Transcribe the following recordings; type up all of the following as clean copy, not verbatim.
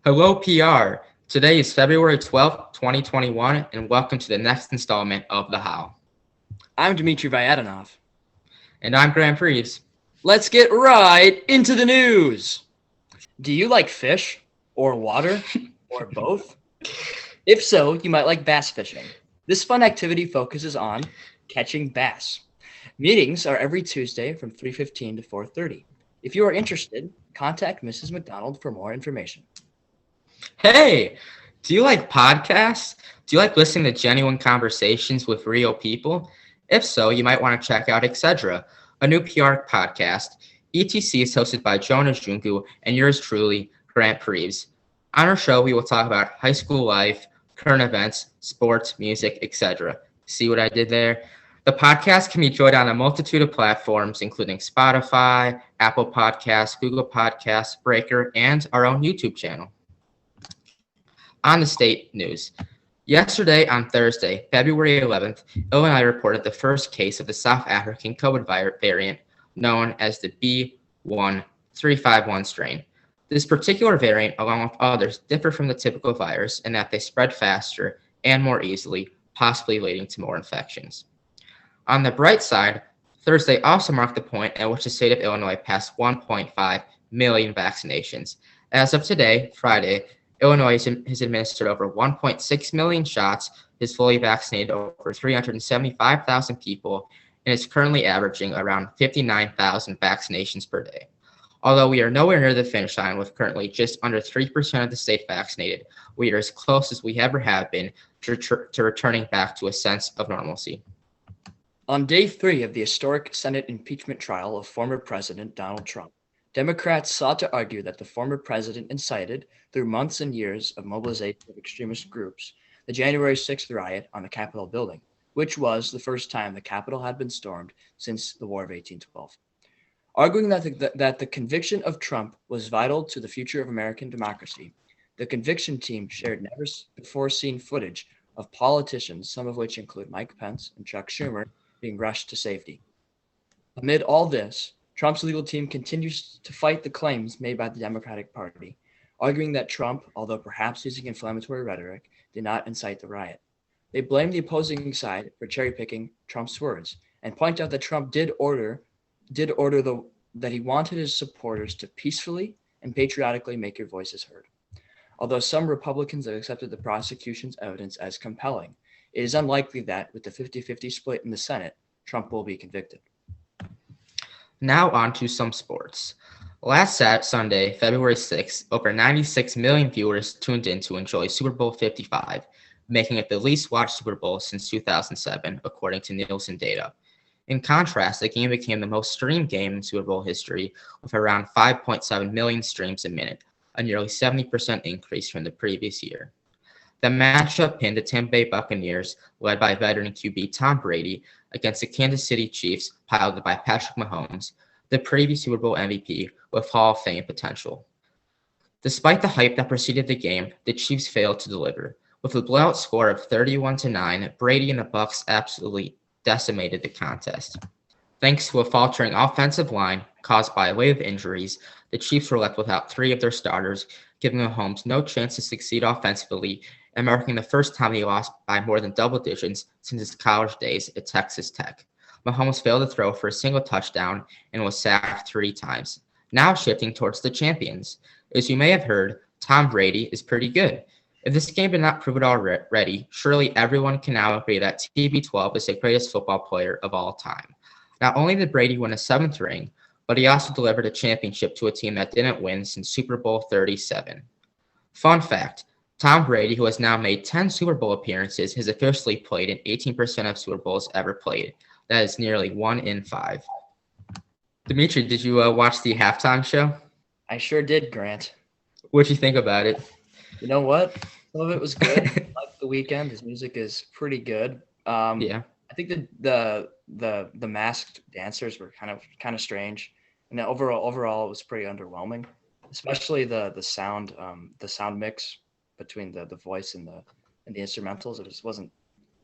Hello, PR. Today is February 12th, 2021, and welcome to the next installment of The Howl. I'm Dimitri Vuyadinov. And I'm Graham Preves. Let's get right into the news. Do you like fish or water or both? If so, you might like bass fishing. This fun activity focuses on catching bass. Meetings are every Tuesday from 3:15 to 4:30. If you are interested, contact Mrs. McDonald for more information. Hey, do you like podcasts? Do you like listening to genuine conversations with real people? If so, you might want to check out Etc., a new PR podcast. ETC is hosted by Jonah Jungu and yours truly, Grant Preves. On our show, we will talk about high school life, current events, sports, music, etc. See what I did there? The podcast can be enjoyed on a multitude of platforms, including Spotify, Apple Podcasts, Google Podcasts, Breaker, and our own YouTube channel. On the state news. Yesterday, on Thursday, February 11th, Illinois reported the first case of the South African COVID variant known as the B1351 strain. This particular variant, along with others, differ from the typical virus in that they spread faster and more easily, possibly leading to more infections. On the bright side, Thursday also marked the point at which the state of Illinois passed 1.5 million vaccinations. As of today, Friday, Illinois has administered over 1.6 million shots, has fully vaccinated over 375,000 people, and is currently averaging around 59,000 vaccinations per day. Although we are nowhere near the finish line with currently just under 3% of the state vaccinated, we are as close as we ever have been to returning back to a sense of normalcy. On day 3 of the historic Senate impeachment trial of former President Donald Trump, Democrats sought to argue that the former president incited, through months and years of mobilization of extremist groups, the January 6th riot on the Capitol building, which was the first time the Capitol had been stormed since the War of 1812. Arguing that the conviction of Trump was vital to the future of American democracy, the conviction team shared never-before-seen footage of politicians, some of which include Mike Pence and Chuck Schumer, being rushed to safety. Amid all this, Trump's legal team continues to fight the claims made by the Democratic Party, arguing that Trump, although perhaps using inflammatory rhetoric, did not incite the riot. They blame the opposing side for cherry-picking Trump's words and point out that Trump did order that he wanted his supporters to peacefully and patriotically make your voices heard. Although some Republicans have accepted the prosecution's evidence as compelling, it is unlikely that, with the 50-50 split in the Senate, Trump will be convicted. Now on to some sports. Last Sunday, February 6th, over 96 million viewers tuned in to enjoy Super Bowl 55, making it the least watched Super Bowl since 2007, according to Nielsen data. In contrast, the game became the most streamed game in Super Bowl history, with around 5.7 million streams a minute, a nearly 70% increase from the previous year. The matchup pinned the Tampa Bay Buccaneers, led by veteran QB Tom Brady, against the Kansas City Chiefs, piloted by Patrick Mahomes, the previous Super Bowl MVP with Hall of Fame potential. Despite the hype that preceded the game, the Chiefs failed to deliver. With a blowout score of 31-9, Brady and the Bucs absolutely decimated the contest. Thanks to a faltering offensive line caused by a wave of injuries, the Chiefs were left without 3 of their starters, giving Mahomes no chance to succeed offensively and marking the first time he lost by more than double digits since his college days at Texas Tech. Mahomes failed to throw for a single touchdown and was sacked 3 times. Now shifting towards the champions. As you may have heard, Tom Brady is pretty good. If this game did not prove it already, surely everyone can now agree that TB12 is the greatest football player of all time. Not only did Brady win a 7th ring, but he also delivered a championship to a team that didn't win since Super Bowl 37. Fun fact, Tom Brady, who has now made 10 Super Bowl appearances, has officially played in 18% of Super Bowls ever played. That is nearly 1 in 5. Dimitri, did you watch the halftime show? I sure did, Grant. What'd you think about it? You know what? Some of it was good. I like The Weeknd. His music is pretty good. Yeah. I think the masked dancers were kind of strange, and overall it was pretty underwhelming, especially the sound mix between the voice and the instrumentals. It just wasn't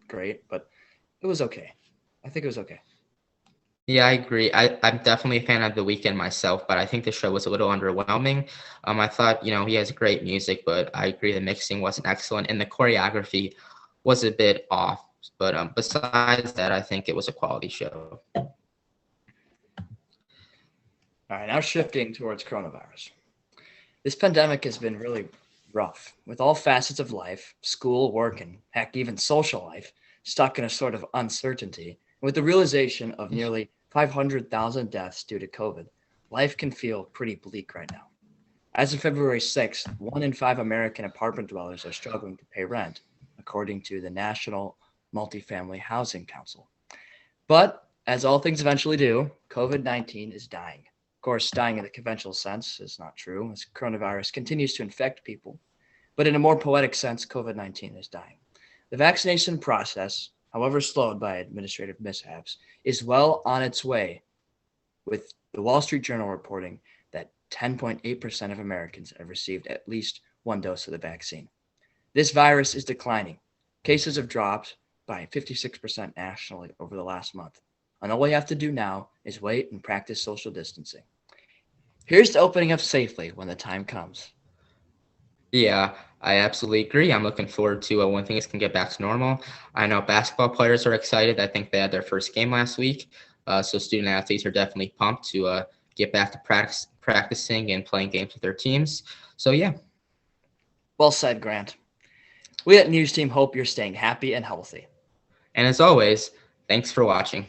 great, but it was okay. I think it was okay. Yeah, I agree. I'm definitely a fan of The Weeknd myself, but I think the show was a little underwhelming. I thought, he has great music, but I agree the mixing wasn't excellent and the choreography was a bit off. But besides that, I think it was a quality show. All right, now shifting towards coronavirus. This pandemic has been really rough, with all facets of life, school, work, and heck, even social life, stuck in a sort of uncertainty. And with the realization of nearly 500,000 deaths due to COVID, life can feel pretty bleak right now. As of February 6th, 1 in 5 American apartment dwellers are struggling to pay rent, according to the National Multifamily Housing Council. But as all things eventually do, COVID-19 is dying. Of course, dying in the conventional sense is not true, as coronavirus continues to infect people. But in a more poetic sense, COVID-19 is dying. The vaccination process, however slowed by administrative mishaps, is well on its way, with the Wall Street Journal reporting that 10.8% of Americans have received at least one dose of the vaccine. This virus is declining. Cases have dropped by 56% nationally over the last month. And all we have to do now is wait and practice social distancing. Here's to opening up safely when the time comes. Yeah, I absolutely agree. I'm looking forward to when things can get back to normal. I know basketball players are excited. I think they had their first game last week. So student athletes are definitely pumped to get back to practicing and playing games with their teams. So yeah. Well said, Grant. We at News Team hope you're staying happy and healthy. And as always, thanks for watching.